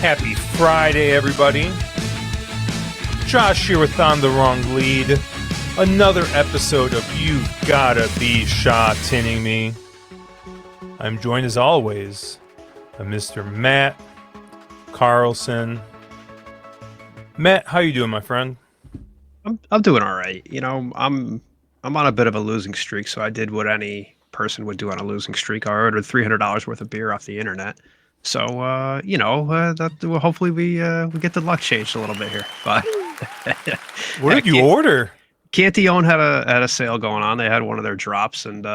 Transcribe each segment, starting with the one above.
Happy Friday, everybody. Josh here with On the Wrong Lead. Another episode of You've Gotta Be Sha Tinning Me. I'm joined as always by Mr. Matt Carlson. Matt, how you doing, my friend? I'm doing all right. I'm on a bit of a losing streak, so I did what any person would do on a losing streak. I ordered $300 worth of beer off the internet. So well, hopefully we get the luck changed a little bit here. But What yeah, did you order? Cantillon had a sale going on. They had one of their drops, and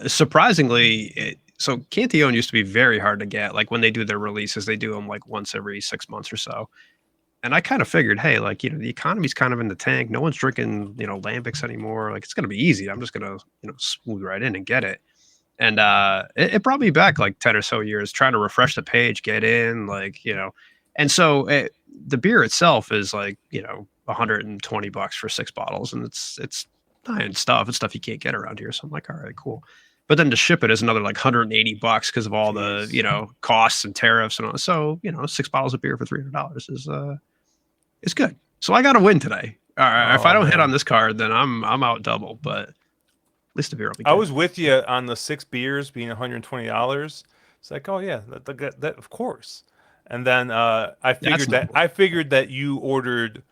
surprisingly, so Cantillon used to be very hard to get. Like when they do their releases, they do them like once every 6 months or so. And I kind of figured, hey, like, the economy's kind of in the tank. No one's drinking, lambics anymore. Like, it's going to be easy. I'm just going to, smooth right in and get it. And it brought me back like 10 or so years trying to refresh the page, get in, And so the beer itself is like, $120 for 6 bottles. And it's high-end stuff. It's stuff you can't get around here. So I'm like, all right, cool. But then to ship it is another like $180 because of all Jeez. the, costs and tariffs and all. So, 6 bottles of beer for $300 is good. So I got to win today. If I Oh, don't hit on man. this card, then I'm out double. But at least the beer will be I good. was with you on the 6 beers being $120. It's like, oh yeah, that of course. And then I That's figured that normal. I figured that you ordered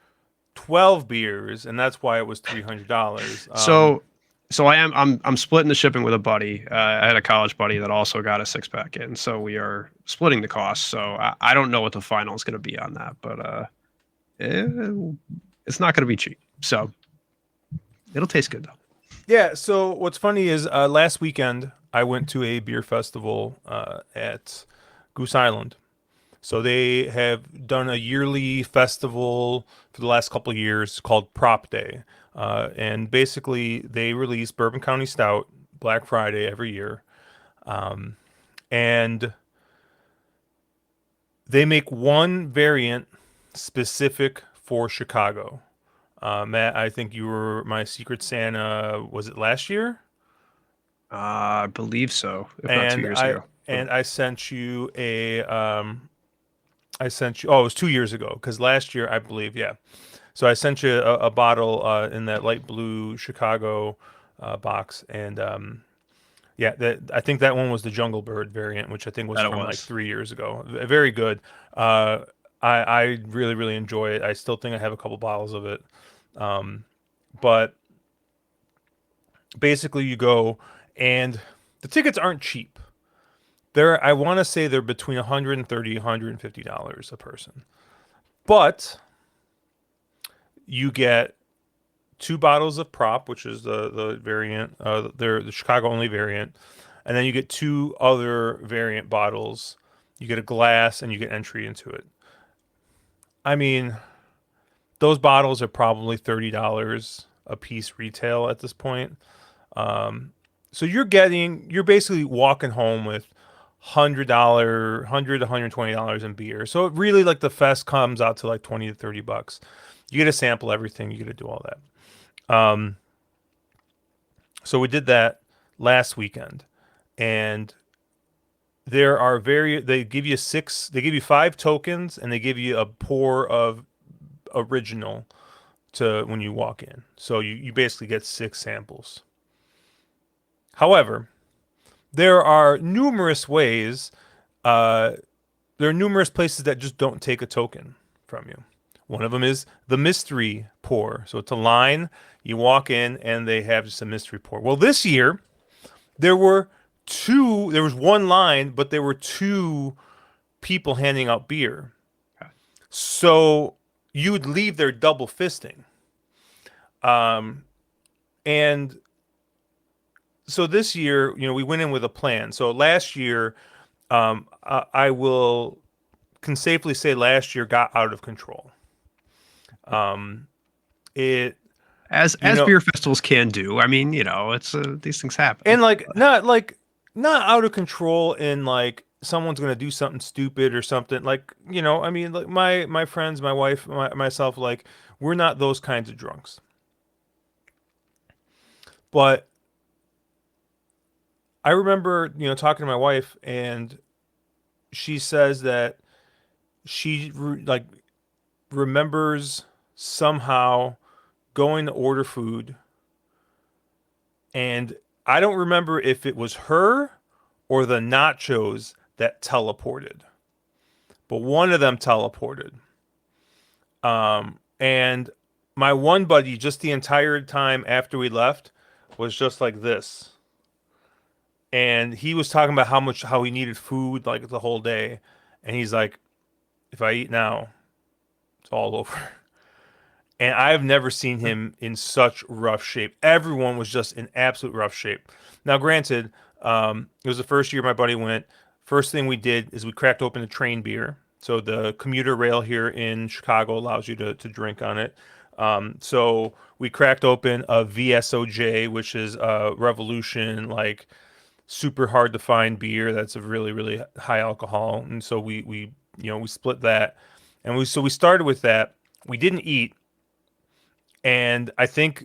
12 beers, and that's why it was $300. So I'm splitting the shipping with a buddy. I had a college buddy that also got a 6 pack in, so we are splitting the cost. So I don't know what the final is going to be on that, but eh, it's not going to be cheap. So it'll taste good though. Yeah. So what's funny is last weekend I went to a beer festival at Goose Island. So they have done a yearly festival for the last couple of years called Prop Day, and basically they release Bourbon County Stout Black Friday every year, and they make one variant specific for Chicago. Matt, I think you were my Secret Santa. Was it last year? I believe so, if not two And years I ago. and I sent you a I sent you. Oh, it was 2 years ago because last year I believe, yeah. So I sent you a bottle in that light blue Chicago box, and yeah, I think that one was the Jungle Bird variant, which I think was That it from like was. 3 years ago. Very good. Uh, I really enjoy it. I still think I have a couple bottles of it. But basically, you go and the tickets aren't cheap. I want to say they're between 130 $150 a person. But you get two bottles of prop, which is the variant, they're the Chicago only variant, and then you get two other variant bottles. You get a glass and you get entry into it. I mean, those bottles are probably $30 a piece retail at this point. So you're basically walking home with $100 in beer. So it really, like, the fest comes out to like 20 to $30. You get to sample everything. You get to do all that. So we did that last weekend, and they give you they give you 5 tokens, and they give you a pour of original to when you walk in. So you basically get 6 samples. However, there are numerous ways, uh, there are numerous places that just don't take a token from you. One of them is the mystery pour. So it's a line. You walk in and they have just a mystery pour. Well, this year there were there was one line, but there were two people handing out beer. So you would leave there double fisting. And so this year, we went in with a plan. So last year, I will can safely say last year got out of control. It you As know beer festivals can do. I mean, it's these things happen. and not out of control in like someone's gonna do something stupid or something, like, I mean, like, my friends, my wife, myself, like, we're not those kinds of drunks. But I remember, talking to my wife, and she says that like remembers somehow going to order food, and I don't remember if it was her or the nachos that teleported, but one of them teleported. And my one buddy, just the entire time after we left, was just like this. And he was talking about how he needed food like the whole day. And he's like, if I eat now, it's all over. And I've never seen him in such rough shape. Everyone was just in absolute rough shape. Now, granted, it was the first year my buddy went. First thing we did is we cracked open a train beer. So the commuter rail here in Chicago allows you to drink on it. So we cracked open a VSOJ, which is a Revolution, like super hard to find beer. That's a really, really high alcohol. And so we split that. And we started with that. We didn't eat, and I think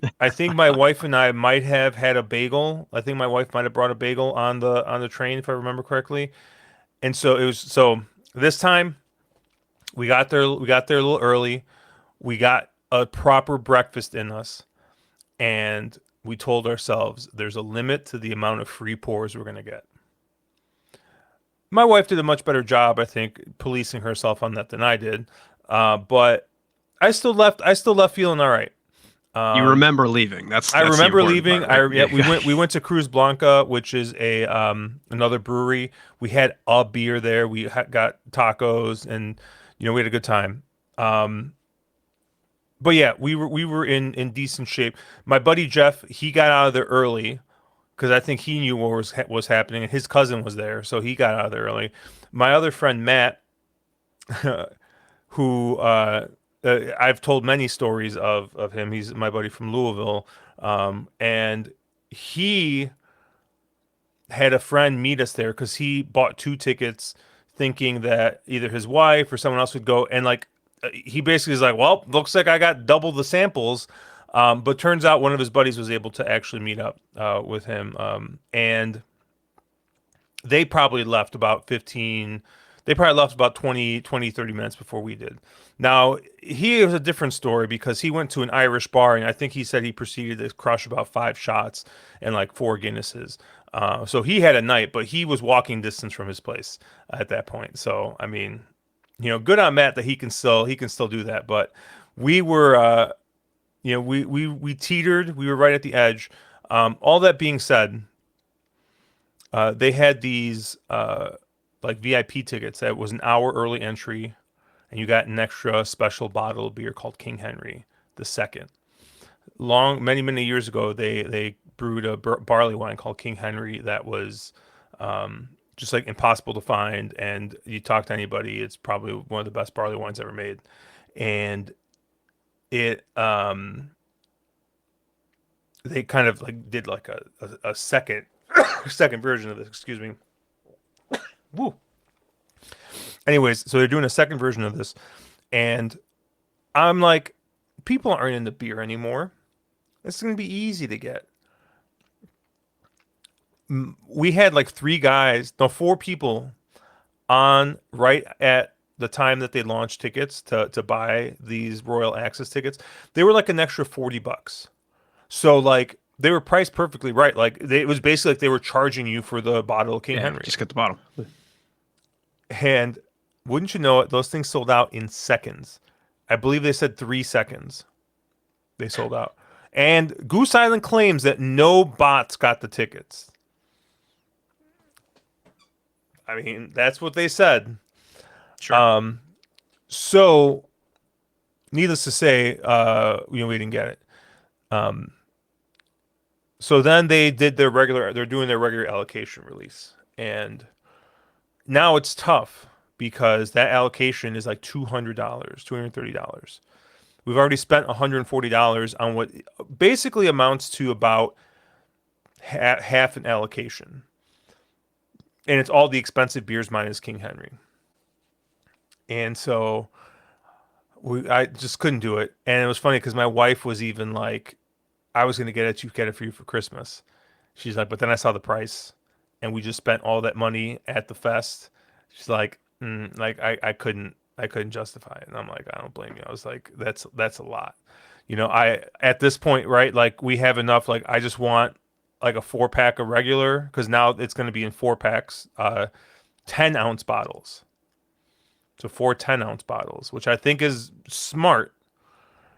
my wife and I might have had a bagel. I think my wife might have brought a bagel on the train if I remember correctly. And so it was so this time we got there a little early. We got a proper breakfast in us, and we told ourselves there's a limit to the amount of free pours we're going to get. My wife did a much better job, I think, policing herself on that than I did. But I still left feeling all right. You remember leaving. That's I the remember important leaving. part, right? Yeah, Yeah. we went to Cruz Blanca, which is a another brewery. We had a beer there. Got tacos, and we had a good time. Um, but yeah, we were in decent shape. My buddy Jeff, he got out of there early because I think he knew what was happening, and his cousin was there, so he got out of there early. My other friend Matt, who I've told many stories of him. He's my buddy from Louisville, and he had a friend meet us there because he bought two tickets, thinking that either his wife or someone else would go. And like he basically is like, "Well, looks like I got double the samples." But turns out one of his buddies was able to actually meet up with him, and they probably left about 15 they probably left about 20, 30 minutes before we did. Now he was a different story because he went to an Irish bar, and I think he said he proceeded to crush about 5 shots and like 4 Guinnesses. So he had a night, but he was walking distance from his place at that point. So I mean, good on Matt that he can still do that. But we were we teetered, we were right at the edge. All that being said, they had these like VIP tickets that was an hour early entry, and you got an extra special bottle of beer called King Henry the second. Long many years ago, they brewed a barley wine called King Henry that was just like impossible to find. And you talk to anybody, it's probably one of the best barley wines ever made. And it they kind of like did like a second second version of this. Excuse me. Woo. Anyways, so they're doing a second version of this, and I'm like, people aren't into beer anymore. It's gonna be easy to get. We had like three guys, no, four people on right at the time that they launched tickets to buy these Royal Access tickets. They were like an extra $40. So like they were priced perfectly right. Like it was basically like they were charging you for the bottle of King Yeah. Henry. Just get the bottle. And wouldn't you know it, those things sold out in seconds. I believe they said 3 seconds. They sold out. And Goose Island claims that no bots got the tickets. I mean, that's what they said. Sure. So, needless to say, we didn't get it. So then they're doing their regular allocation release. And now it's tough because that allocation is like $200, $230. We've already spent $140 on what basically amounts to about half an allocation. And it's all the expensive beers minus King Henry. And so I just couldn't do it. And it was funny because my wife was even like, I was going to get it for you for Christmas. She's like, but then I saw the price and we just spent all that money at the fest. She's like, like I I couldn't justify it. And I'm like, I don't blame you. I was like, that's a lot. I at this point, right? Like we have enough. Like I just want like a 4 pack of regular because now it's going to be in 4 packs, 10-ounce bottles. So 4 10-ounce bottles, which I think is smart.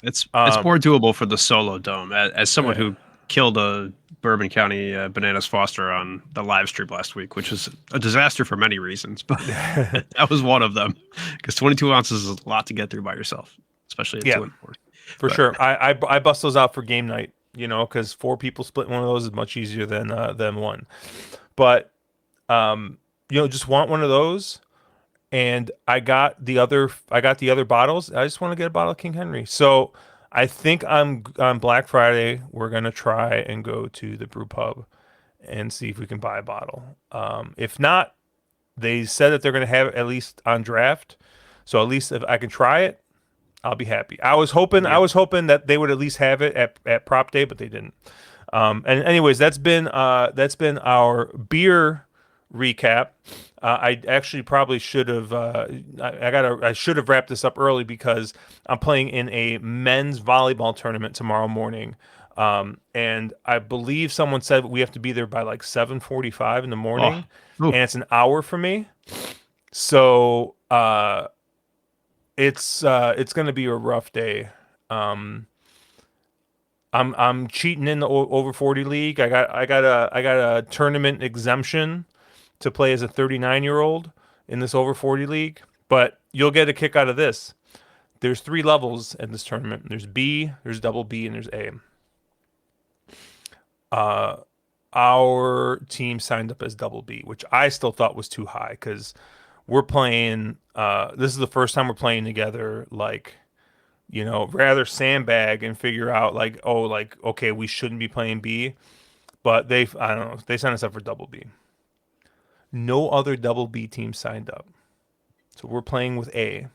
It's more doable for the solo dome. As someone Yeah. who killed a Bourbon County Bananas Foster on the live stream last week, which was a disaster for many reasons, but that was one of them. Because 22 ounces is a lot to get through by yourself, especially at Yeah, 2 in the morning. for But sure. I bust those out for game night, because 4 people split one of those is much easier than one. But just want one of those. And I got the other bottles. I just want to get a bottle of King Henry. So I think on Black Friday we're gonna try and go to the brew pub and see if we can buy a bottle. If not, they said that they're gonna have it at least on draft. So at least if I can try it, I'll be happy. I was hoping I yeah, was hoping that they would at least have it at prop day, but they didn't. And anyways, that's been our beer recap. I actually probably should have I should have wrapped this up early because I'm playing in a men's volleyball tournament tomorrow morning. And I believe someone said we have to be there by like 7:45 in the oh, morning, ooh, and it's an hour for me. So it's gonna be a rough day. Um, I'm cheating in the over 40 league. I got a tournament exemption to play as a 39-year-old in this over 40 league. But you'll get a kick out of this. There's 3 levels in this tournament. There's B, there's double B, and there's A. Uh, our team signed up as double B, which I still thought was too high because we're playing. This is the first time we're playing together. Like, rather sandbag and figure out like, oh, like okay, we shouldn't be playing B, but I don't know, they signed us up for double B. No other double B team signed up, so we're playing with A,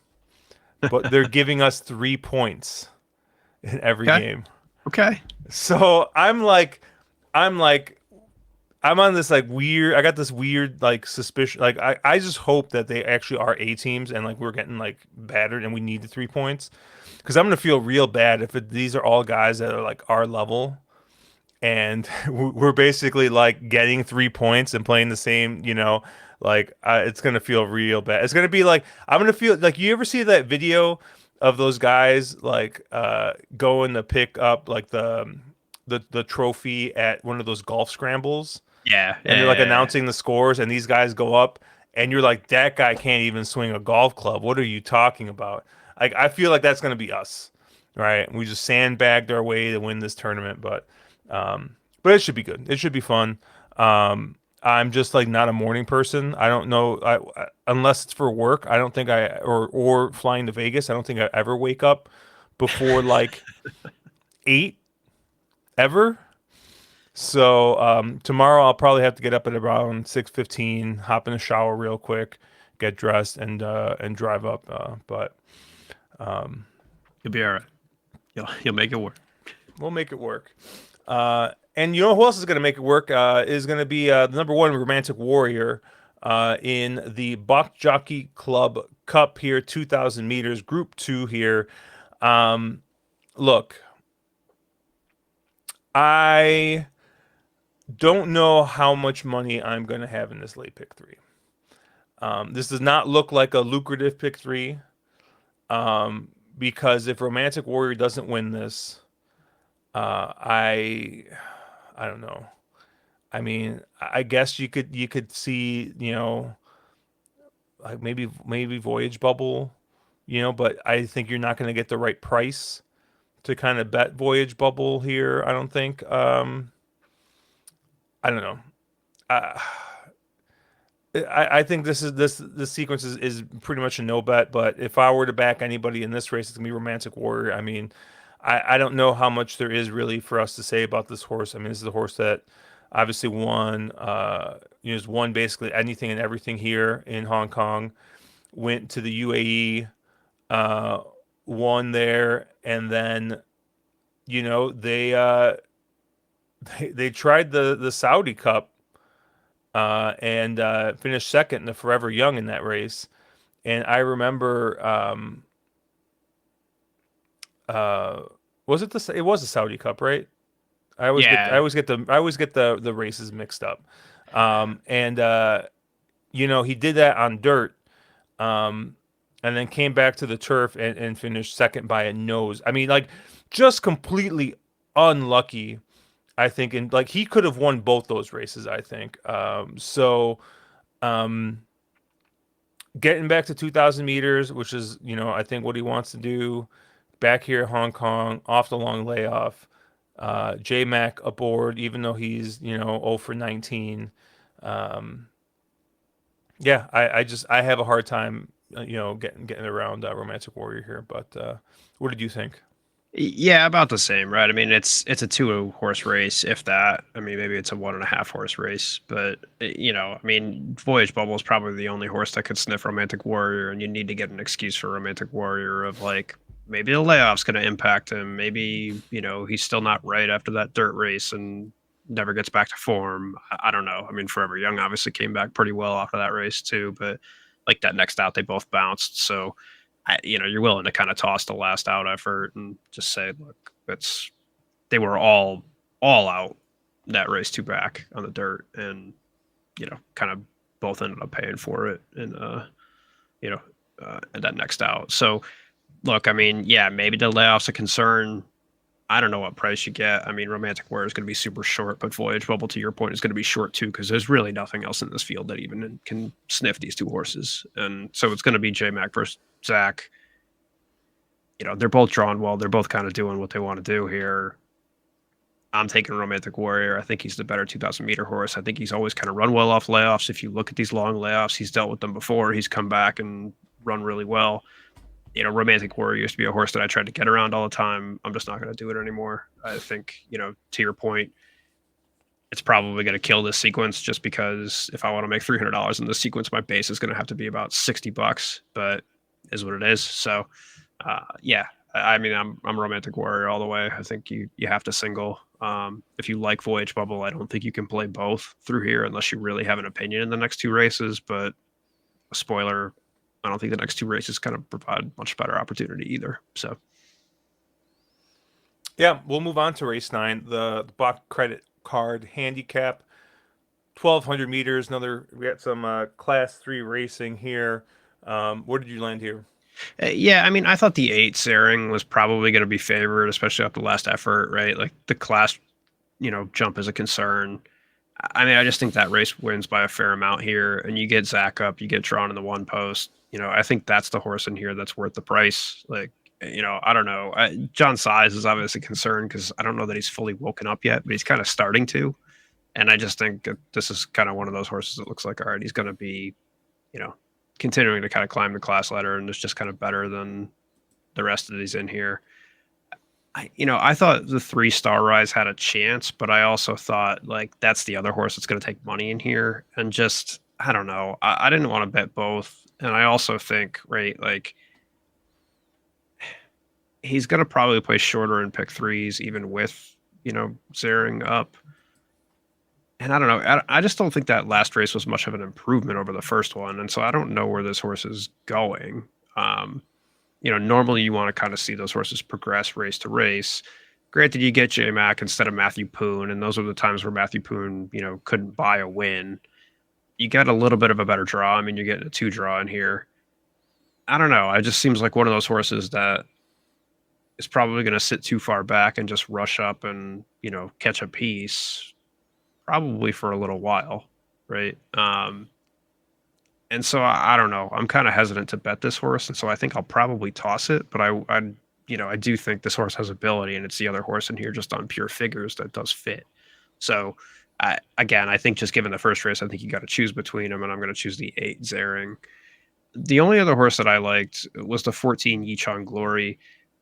but they're giving us 3 points in every okay, game. okay. So I'm like, I'm on this like weird. I got this weird like suspicion. Like I just hope that they actually are A teams and like we're getting like battered and we need the 3 points because I'm gonna feel real bad if these are all guys that are like our level and we're basically like getting 3 points and playing the same. Like it's gonna feel real bad. It's gonna be like I'm gonna feel like you ever see that video of those guys like going to pick up like the trophy at one of those golf scrambles Yeah, and they're like yeah, announcing the scores and these guys go up and you're like that guy can't even swing a golf club. What are you talking about? Like I feel like that's going to be us. Right? We just sandbagged our way to win this tournament, but it should be good. It should be fun. I'm just like not a morning person. I don't know unless it's for work. I don't think or flying to Vegas. I don't think I ever wake up before like 8 ever. So tomorrow I'll probably have to get up at around 6:15, hop in the shower real quick, get dressed, and drive up. But you'll be all right. You'll make it work. we'll make it work. And you know who else is going to make it work? Is going to be the number one romantic warrior in the Bach Jockey Club Cup here, 2,000 meters, Group 2 here. Look, I don't know how much money I'm going to have in this late pick three. This does not look like a lucrative pick three because if Romantic Warrior doesn't win this, I don't know. I mean, I guess you could see like maybe Voyage Bubble, but I think you're not going to get the right price to kind of bet Voyage Bubble here. I don't think. I don't know. Uh, I think this sequence is pretty much a no bet. But if I were to back anybody in this race, it's gonna be Romantic Warrior. I mean, I don't know how much there is really for us to say about this horse. I mean, this is a horse that obviously won, has won basically anything and everything here in Hong Kong. Went to the UAE, uh, won there, and then they they tried the Saudi Cup and finished second in the Forever Young in that race. And I remember, uh, was it the? It was the Saudi Cup, right? I Yeah. always get the races mixed up. And he did that on dirt, um, and then came back to the turf and finished second by a nose. I mean, like, just completely unlucky. I think, and like he could have won both those races. I think. Um, Getting back to 2,000 meters, which is I think what he wants to do. Back here, Hong Kong, off the long layoff. J Mac aboard, even though he's 0 for 19. Um, yeah, I have a hard time getting around Romantic Warrior here. But what did you think? Yeah, about the same, right? I mean, it's a two horse race, if that. I mean, maybe it's a 1.5 horse race, but I mean, Voyage Bubble is probably the only horse that could sniff Romantic Warrior, and you need to get an excuse for Romantic Warrior of like maybe the layoff's going to impact him, maybe he's still not right after that dirt race and never gets back to form. I don't know. I mean, Forever Young obviously came back pretty well after that race too, but like that next out, they both bounced, so you're willing to kind of toss the last out effort and just say, look, it's they were all out that race two back on the dirt, and kind of both ended up paying for it in you know that next out. So look, I mean, yeah, maybe the layoff's a concern. I don't know what price you get. I mean, Romantic Warrior is going to be super short, but Voyage Bubble, to your point, is going to be short too because there's really nothing else in this field that even can sniff these two horses, and so it's going to be J Mac versus Zach. They're both drawn well. They're both kind of doing what they want to do here. I'm taking Romantic Warrior. I think he's the better 2,000-meter horse. I think he's always kind of run well off layoffs. If you look at these long layoffs, he's dealt with them before. He's come back and run really well. Romantic Warrior used to be a horse that I tried to get around all the time. I'm just not going to do it anymore. I think, to your point, it's probably going to kill this sequence just because if I want to make $300 in this sequence, my base is going to have to be about $60, but is what it is. So yeah, I mean, I'm Romantic Warrior all the way. I think you have to single. If you like Voyage Bubble, I don't think you can play both through here unless you really have an opinion in the next two races. But a spoiler, I don't think the next two races kind of provide much better opportunity either. So Yeah, we'll move on to race 9, the block credit card handicap, 1,200 meters. We got some class 3 racing here. Where did you land here? yeah, I mean, I thought the eight Saring was probably going to be favored, especially after the last effort, right? Like the class, jump is a concern. I mean, I just think that race wins by a fair amount here, and you get Zach up, you get drawn in the one post. I think that's the horse in here that's worth the price. Like, I don't know. John Size is obviously concerned because I don't know that he's fully woken up yet, but he's kind of starting to. And I just think that this is kind of one of those horses that looks like, all right, he's going to be, you know, continuing to kind of climb the class ladder and is just kind of better than the rest of these in here. I thought the 3 Star Rise had a chance, but I also thought like that's the other horse that's going to take money in here, and just I don't know. I didn't want to bet both, and I also think right like he's going to probably play shorter and pick threes even with zeroing up. And I don't know. I just don't think that last race was much of an improvement over the first one, and so I don't know where this horse is going. Um, normally you want to kind of see those horses progress race to race. Granted, you get J Mac instead of Matthew Poon, and those are the times where Matthew Poon, couldn't buy a win. You get a little bit of a better draw. I mean, you're getting a 2 draw in here. I don't know. It just seems like one of those horses that is probably going to sit too far back and just rush up and, catch a piece, probably for a little while, right? And so I don't know. I'm kind of hesitant to bet this horse, and so I think I'll probably toss it. But I do think this horse has ability, and it's the other horse in here just on pure figures that does fit. So, again, I think just given the first race, I think you got to choose between them, and I'm going to choose the 8 Zaring. The only other horse that I liked was the 14 Yichang Glory.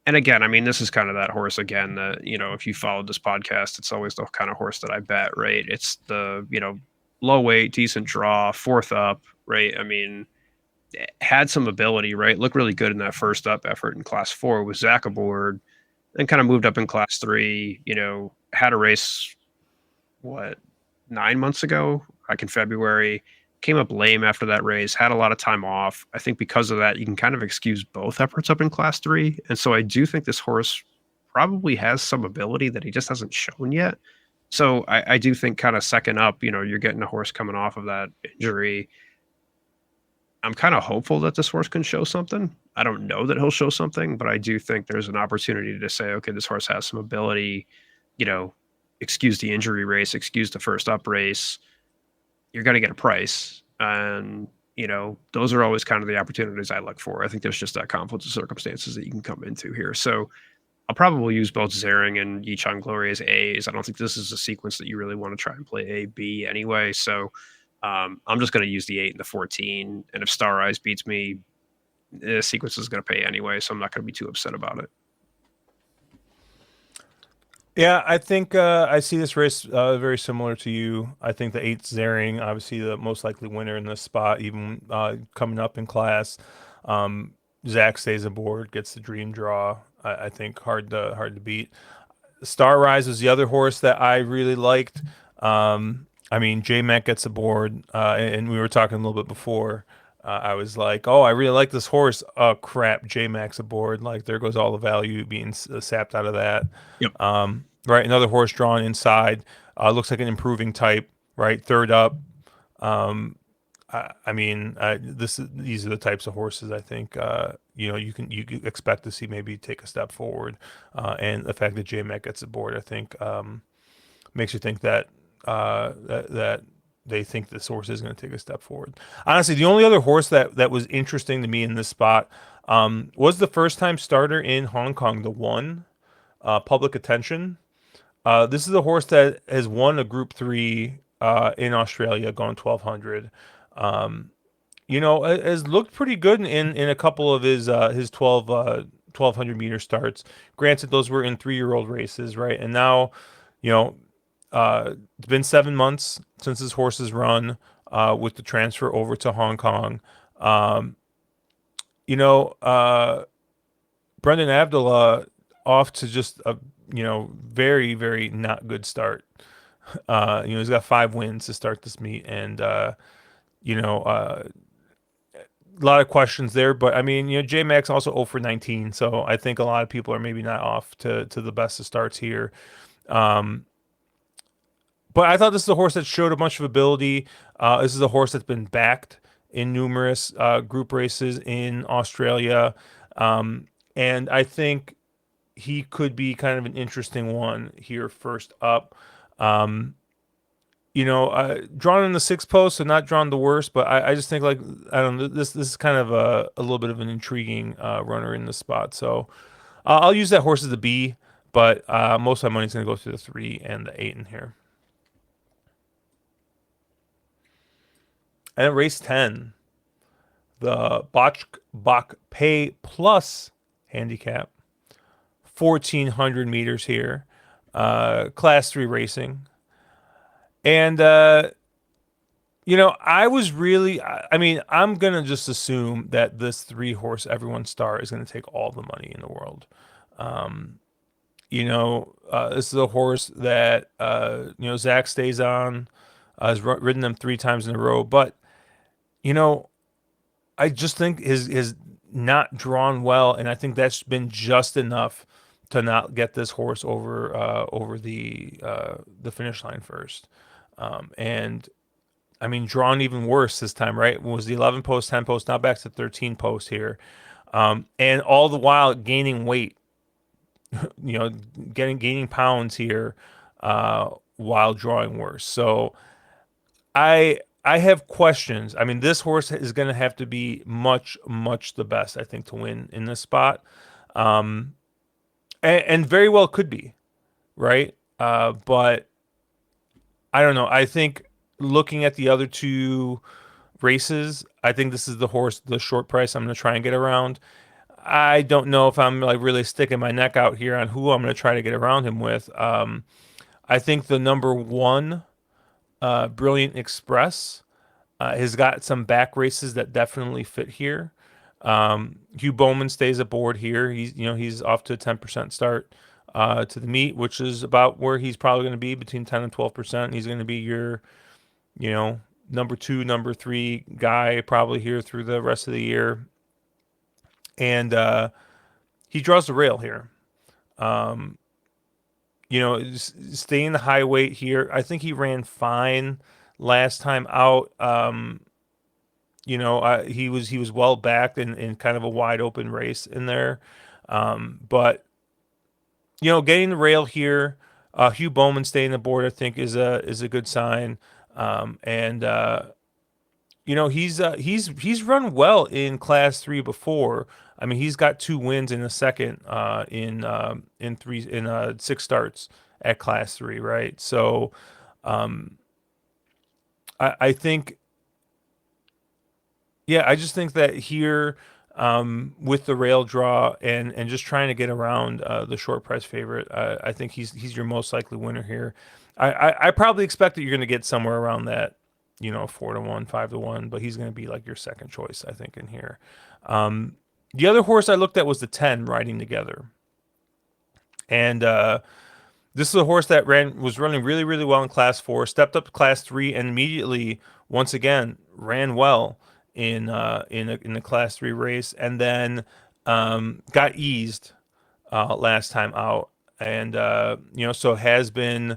And again, I mean, this is kind of that horse again that, if you followed this podcast, it's always the kind of horse that I bet, right? It's the, low weight, decent draw, fourth up, right? I mean, had some ability, right? Looked really good in that first up effort in class 4 with Zach aboard, and kind of moved up in class 3, had a race, what, 9 months ago, like in February, Came up lame after that race, had a lot of time off. I think because of that, you can kind of excuse both efforts up in class three. And so I do think this horse probably has some ability that he just hasn't shown yet. So I do think kind of second up, you're getting a horse coming off of that injury. I'm kind of hopeful that this horse can show something. I don't know that he'll show something, but I do think there's an opportunity to say, okay, this horse has some ability, you know, excuse the injury race, excuse the first up race. You're going to get a price. And, those are always kind of the opportunities I look for. I think there's just that confluence of circumstances that you can come into here. So I'll probably use both Zering and Yichang Glory as A's. I don't think this is a sequence that you really want to try and play A, B anyway. So I'm just going to use the 8 and the 14. And if Star Eyes beats me, the sequence is going to pay anyway. So I'm not going to be too upset about it. Yeah, I think I see this race very similar to you. I think the eighth Zering, obviously the most likely winner in this spot, even coming up in class. Um, Zach stays aboard, gets the dream draw. I think hard to beat. Star Rise was the other horse that I really liked. I mean, J Mac gets aboard, and we were talking a little bit before. I was like, "Oh, I really like this horse." Oh crap, J Mac's aboard. Like there goes all the value being sapped out of that. Yep. Right, another horse drawn inside. Looks like an improving type. Right, third up. I mean, these are the types of horses I think you can expect to see maybe take a step forward, and the fact that J Mac gets aboard, I think, makes you think that they think this horse is going to take a step forward. Honestly, the only other horse that was interesting to me in this spot was the first time starter in Hong Kong, the one Public Attention. This is a horse that has won a Group Three in Australia, gone 1200. Has looked pretty good in a couple of his 1200 meter starts. Granted, those were in 3-year-old races, right? And now, you know, it's been 7 months since his horse has run with the transfer over to Hong Kong. Um, you know, uh, Brendan Abdullah off to just a very very not good start. He's got 5 wins to start this meet, and you know, a lot of questions there. But I mean, J Max also 0 for 19, so I think a lot of people are maybe not off to the best of starts here. Um, but I thought this is a horse that showed a bunch of ability. This is a horse that's been backed in numerous group races in Australia, and I think he could be kind of an interesting one here first up. Um, drawn in the sixth post, so not drawn the worst, but I just think like I don't know, this is kind of a little bit of an intriguing runner in the spot. So I'll use that horse as a B, but most of my money's going to go to the 3 and the 8 in here. And then race 10, the Botch Bach Pay Plus handicap, 1400 meters here, class 3 racing. And I was really, I mean, I'm gonna just assume that this 3 horse everyone star is gonna take all the money in the world. Um, this is a horse that Zach stays on, has ridden them 3 times in a row, but you know, I just think his not drawn well, and I think that's been just enough to not get this horse over the finish line first. And I mean, drawn even worse this time, right? It was the 11 post, 10 post, now back to 13 post here. And all the while gaining weight, gaining pounds here while drawing worse. So I have questions. I mean, this horse is going to have to be much, much the best, I think, to win in this spot. Um, and very well could be, right? But I don't know. I think looking at the other 2 races, I think this is the horse, the short price I'm going to try and get around. I don't know if I'm like really sticking my neck out here on who I'm going to try to get around him with. I think the number 1, Brilliant Express, has got some back races that definitely fit here. Hugh Bowman stays aboard here. He's off to a 10% start to the meet, which is about where he's probably going to be, between 10 and 12%. He's going to be your, you know, number two, number three guy probably here through the rest of the year, and he draws the rail here. Um, staying the high weight here. I think he ran fine last time out. He was well backed in kind of a wide open race in there. But getting the rail here, Hugh Bowman staying the board, I think is a good sign. And he's run well in Class Three before. I mean, he's got two wins in a second in 6 starts at Class Three, right? So um, I think yeah, I just think that here, with the rail draw and just trying to get around the short price favorite, I think he's your most likely winner here. I probably expect that you're going to get somewhere around that, 4-1, 5-1, but he's going to be like your second choice, I think, in here. Um, the other horse I looked at was the 10 riding together, and this is a horse that was running really, really well in Class Four, stepped up to Class Three, and immediately, once again, ran well in the Class Three race, and then got eased last time out, and so has been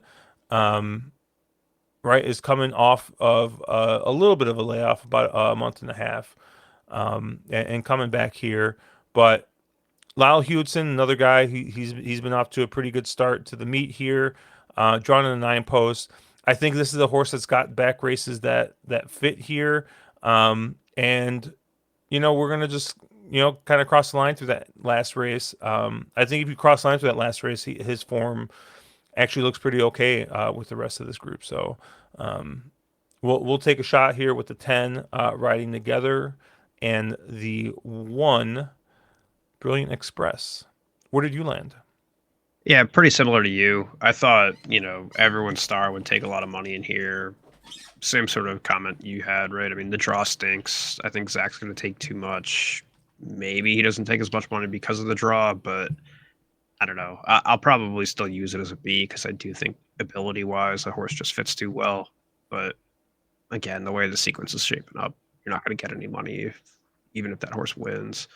right is coming off of a little bit of a layoff, about a month and a half, and coming back here, but. Lyle Hewitson, another guy, he's been off to a pretty good start to the meet here, drawn in the 9 post. I think this is a horse that's got back races that fit here, and we're gonna just kind of cross the line through that last race. I think if you cross the line through that last race, his form actually looks pretty okay with the rest of this group. So um, we'll take a shot here with the 10 riding together and the 1. Brilliant Express. Where did you land? Yeah, pretty similar to you. I thought, everyone's star would take a lot of money in here. Same sort of comment you had, right? I mean, the draw stinks. I think Zach's going to take too much. Maybe he doesn't take as much money because of the draw, but I don't know. I'll probably still use it as a B because I do think ability wise, the horse just fits too well. But again, the way the sequence is shaping up, you're not going to get any money even if that horse wins.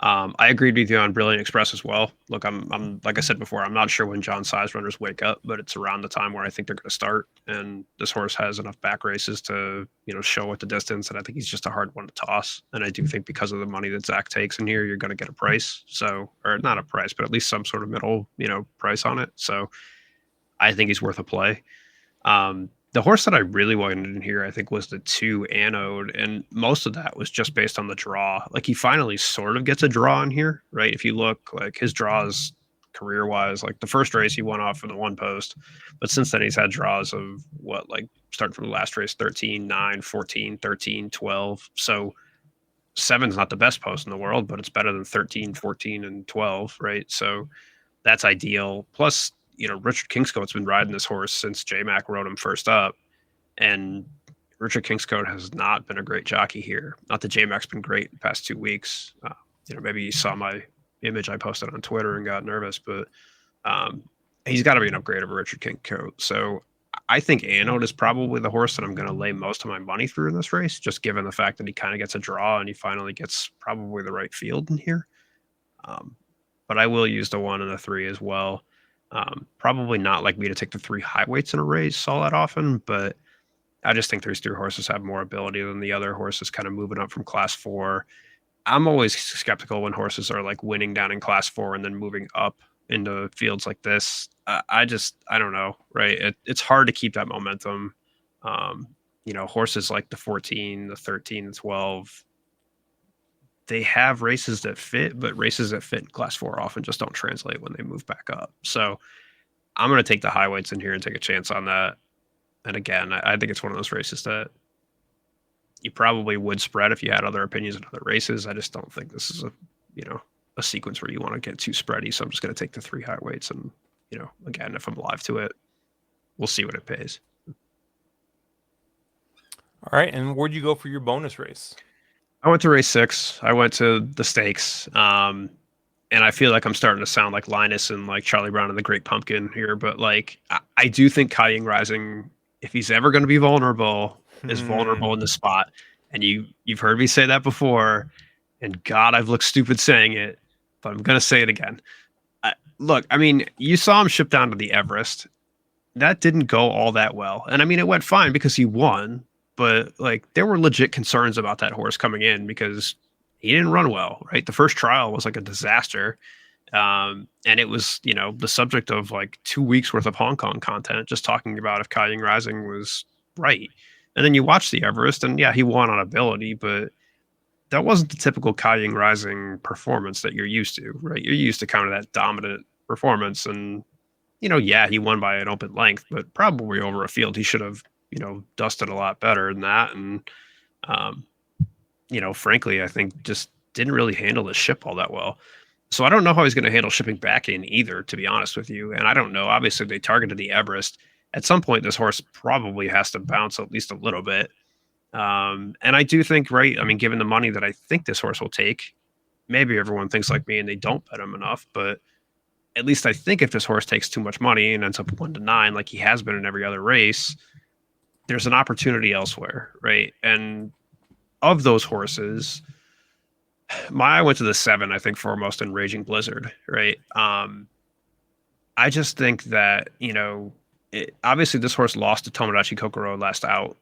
I agreed with you on Brilliant Express as well. Look, I'm like I said before, I'm not sure when John Size runners wake up, but it's around the time where I think they're going to start. And this horse has enough back races to show at the distance, and I think he's just a hard one to toss. And I do think because of the money that Zach takes in here, you're going to get a price. So, or not a price, but at least some sort of middle price on it. So I think he's worth a play. The horse that I really wanted in here, I think, was the 2 Anode, and most of that was just based on the draw. Like he finally sort of gets a draw in here, right? If you look, like his draws career wise, like the first race he won off in the 1 post, but since then he's had draws of what, like starting from the last race 13, 9, 14, 13, 12. So seven's not the best post in the world, but it's better than 13, 14, and 12, right? So that's ideal. Plus, Richard Kingscote's been riding this horse since J Mac rode him first up, and Richard Kingscote has not been a great jockey here. Not that J Mac's been great the past 2 weeks. Maybe you saw my image I posted on Twitter and got nervous, but um, he's got to be an upgrade over Richard Kingscote. So I think Anode is probably the horse that I'm going to lay most of my money through in this race, just given the fact that he kind of gets a draw and he finally gets probably the right field in here. Um, but I will use the 1 and the 3 as well. Probably not like me to take the 3 high weights in a race all that often, but I just think these 3 horses have more ability than the other horses kind of moving up from Class 4. I'm always skeptical when horses are like winning down in Class 4 and then moving up into fields like this. I don't know, right? It's hard to keep that momentum. Horses like the 14, the 13, the 12, they have races that fit, but races that fit in Class 4 often just don't translate when they move back up. So I'm going to take the high weights in here and take a chance on that. And again, I think it's one of those races that you probably would spread if you had other opinions in other races. I just don't think this is a sequence where you want to get too spready. So I'm just going to take the 3 high weights, and again, if I'm live to it, we'll see what it pays. All right, and where'd you go for your bonus race? I went to race 6. I went to the stakes. And I feel like I'm starting to sound like Linus and like Charlie Brown and the Great Pumpkin here, but like I do think Kai Ying Rising, if he's ever going to be vulnerable, is vulnerable Hmm. in the spot. And you've heard me say that before, and God, I've looked stupid saying it, but I'm gonna say it again. Look, I mean, you saw him ship down to the Everest. That didn't go all that well. And I mean, it went fine because he won, but like there were legit concerns about that horse coming in because he didn't run well, right? The first trial was like a disaster. And it was, the subject of like 2 weeks worth of Hong Kong content, just talking about if Kai Ying Rising was right. And then you watch the Everest, and yeah, he won on ability, but that wasn't the typical Kai Ying Rising performance that you're used to, right? You're used to kind of that dominant performance, and yeah, he won by an open length, but probably over a field he should have, dusted a lot better than that. And um, frankly, I think just didn't really handle the ship all that well. So I don't know how he's going to handle shipping back in either, to be honest with you. And I don't know. Obviously, they targeted the Everest. At some point, this horse probably has to bounce at least a little bit. And I do think, right? I mean, given the money that I think this horse will take, maybe everyone thinks like me and they don't bet him enough. But at least I think if this horse takes too much money and ends up 1-9, like he has been in every other race, there's an opportunity elsewhere, right? And of those horses, my eye went to the 7, I think, foremost in Raging Blizzard, right? I just think that, obviously this horse lost to Tomodachi Kokoro last out,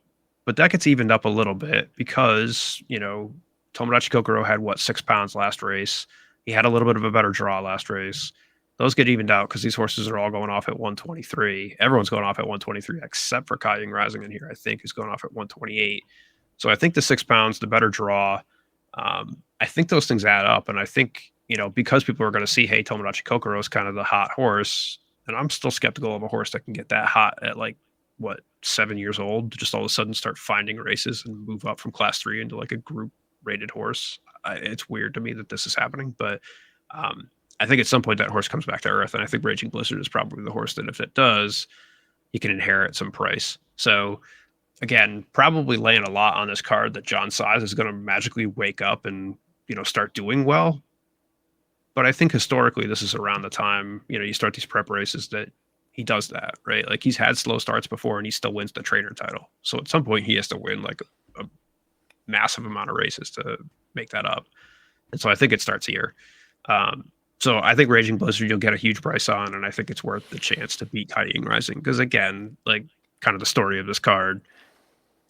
but that gets evened up a little bit because, Tomodachi Kokoro had what, 6 pounds last race. He had a little bit of a better draw last race. Those get evened out because these horses are all going off at 123. Everyone's going off at 123 except for Kai Ying Rising in here, I think, who's going off at 128. So I think the 6 pounds, the better draw, I think those things add up. And I think, because people are going to see, hey, Tomodachi Kokoro is kind of the hot horse, and I'm still skeptical of a horse that can get that hot at like, what, 7 years old, to just all of a sudden start finding races and move up from class 3 into like a group rated horse. It's weird to me that this is happening, but I think at some point that horse comes back to earth. And I think Raging Blizzard is probably the horse that if it does, he can inherit some price. So again, probably laying a lot on this card that John Size is going to magically wake up and, start doing well. But I think historically, this is around the time, you start these prep races that he does that, right? Like he's had slow starts before and he still wins the trainer title. So at some point, he has to win like a massive amount of races to make that up. And so I think it starts here. So I think Raging Blizzard you'll get a huge price on, and I think it's worth the chance to beat Kai Ying Rising because again, like kind of the story of this card,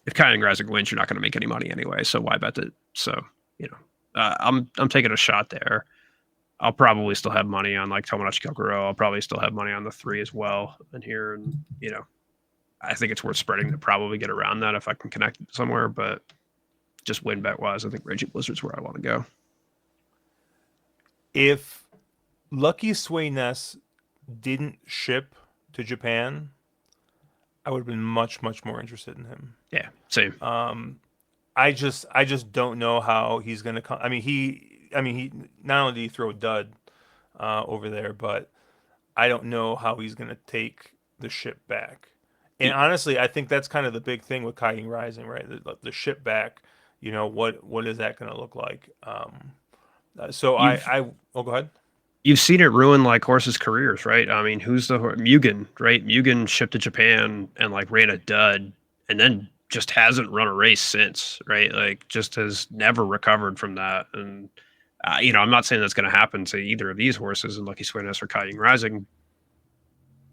if Kai Ying Rising wins, you're not going to make any money anyway. So why bet it? So you know, I'm taking a shot there. I'll probably still have money on like Tomodachi Kokoro. I'll probably still have money on the 3 as well in here, and I think it's worth spreading to probably get around that if I can connect it somewhere. But just win bet wise, I think Raging Blizzard's where I want to go. If Lucky Sway Ness didn't ship to Japan, I would have been much, much more interested in him. Yeah, same. I just don't know how he's gonna come. He not only did he throw a dud over there, but I don't know how he's gonna take the ship back. And honestly, I think that's kind of the big thing with Kiting Rising, right? The ship back. What is that gonna look like? So You've oh, go ahead. you've seen it ruin like horses' careers, right? I mean, who's the Mugen, right? Mugen shipped to Japan and like ran a dud, and then just hasn't run a race since, right? Like just has never recovered from that. And I'm not saying that's going to happen to either of these horses in Lucky Sweetness or Kiting Rising,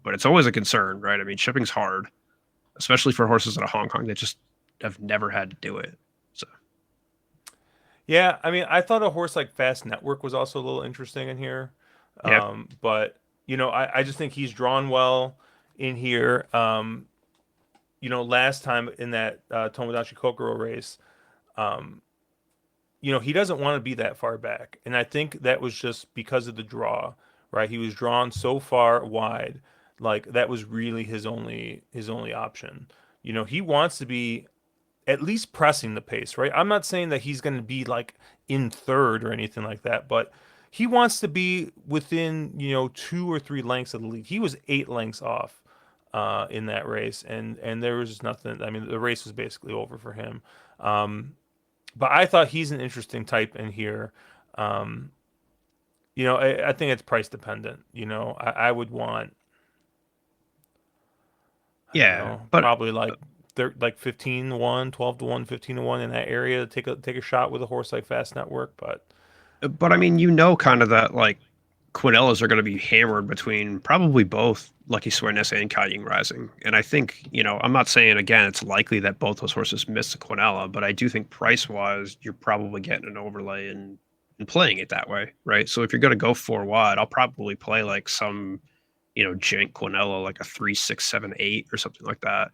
but it's always a concern, right? I mean, shipping's hard, especially for horses out of Hong Kong that just have never had to do it. So Yeah, I thought a horse like Fast Network was also a little interesting in here. yeah, But I just think he's drawn well in here. Last time in that Tomodachi Kokoro race, um, he doesn't want to be that far back. And I think that was just because of the draw, right? He was drawn so far wide, like that was really his only option. He wants to be at least pressing the pace, right? I'm not saying that he's going to be like in third or anything like that, but he wants to be within, 2 or 3 lengths of the lead. He was 8 lengths off in that race, and there was just nothing. I mean, the race was basically over for him. But I thought he's an interesting type in here. Um, I think it's price dependent. I would want, I don't yeah, know, but probably like they're like 15 to 1, 12 to 1, 15 to 1 in that area to take a shot with a horse like Fast Network. But But I mean, kind of that like Quinellas are going to be hammered between probably both Lucky Suarez and Kaiying Rising. And I think, I'm not saying again it's likely that both those horses miss the Quinella, but I do think price wise, you're probably getting an overlay and playing it that way, right? So if you're going to go 4 wide, I'll probably play like some, jank Quinella, like a 3, 6, 7, 8 or something like that.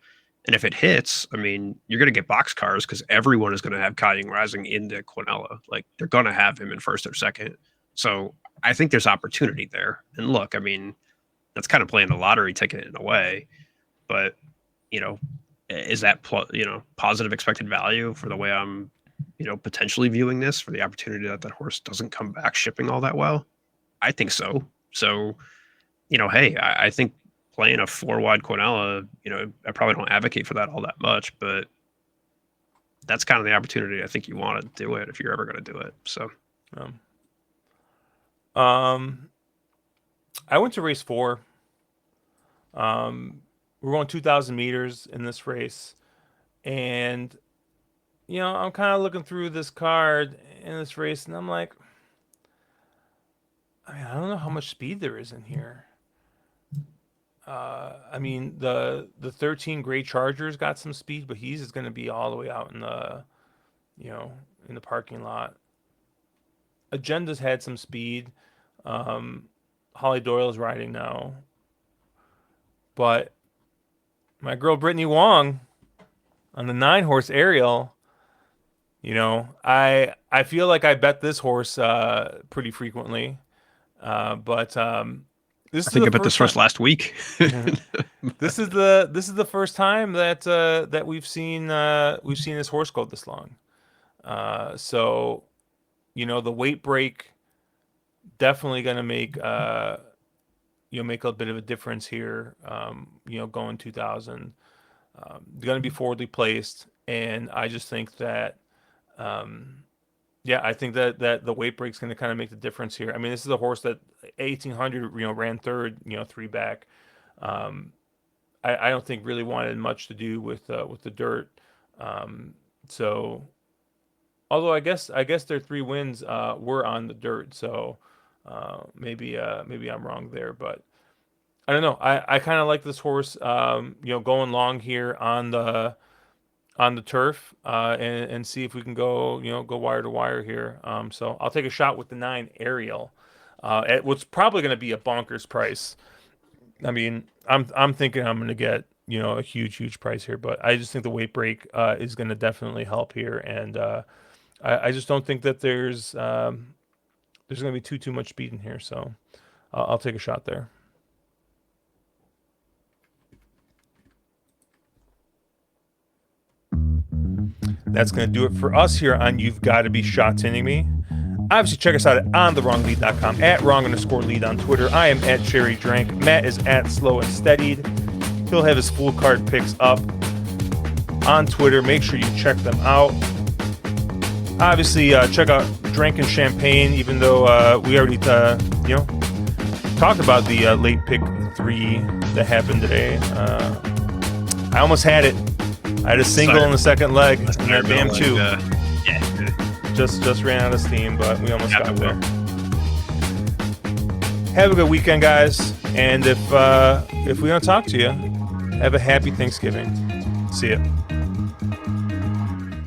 And if it hits, I mean, you're going to get box cars because everyone is going to have Kaiying Rising into Quinella. Like they're going to have him in first or second. So I think there's opportunity there. And look, I mean, that's kind of playing a lottery ticket in a way, but you know, is that positive expected value for the way I'm, potentially viewing this for the opportunity that horse doesn't come back shipping all that well? I think so. So, hey, I think playing a 4 wide Quinella, I probably don't advocate for that all that much, but that's kind of the opportunity I think you want to do it if you're ever going to do it. So, I went to race 4. We're going 2,000 meters in this race, and I'm kind of looking through this card in this race, and I'm like, I mean, I don't know how much speed there is in here. I mean, the 13 Gray Chargers got some speed, but he's going to be all the way out in the, in the parking lot. Agenda's had some speed. Holly Doyle's riding now. But my girl Brittany Wong on the 9-horse Ariel, I feel like I bet this horse pretty frequently. But this I is think the I bet this first horse time. last week. This is the first time that we've seen this horse go this long. So the weight break definitely going to make make a bit of a difference here. Going 2,000, going to be forwardly placed, and I just think that. Yeah, I think that the weight break's going to kind of make the difference here. I mean, this is a horse that 1,800, ran third, 3 back. I don't think really wanted much to do with the dirt. So, although I guess their 3 wins were on the dirt. So maybe I'm wrong there, but I don't know. I kind of like this horse. Going long here on the turf and see if we can go wire to wire here. So I'll take a shot with the 9 Ariel at what's probably going to be a bonkers price. I mean, I'm thinking I'm going to get a huge price here, but I just think the weight break is going to definitely help here, and I just don't think that there's going to be too much speed in here. So I'll take a shot there. That's going to do it for us here on You've Got to Be Sha Tinning Me. Obviously, check us out at ontherwronglead.com, at wrong_lead on Twitter. I am at Cherry Drank. Matt is at Slow and Steadied. He'll have his full card picks up on Twitter. Make sure you check them out. Obviously, check out Drank and Champagne, even though we already talked about the late pick 3 that happened today. I almost had it. I had a single in the second leg, and that damn 2. Just ran out of steam, but we almost got there. Have a good weekend, guys. And if we don't talk to you, have a happy Thanksgiving. See ya.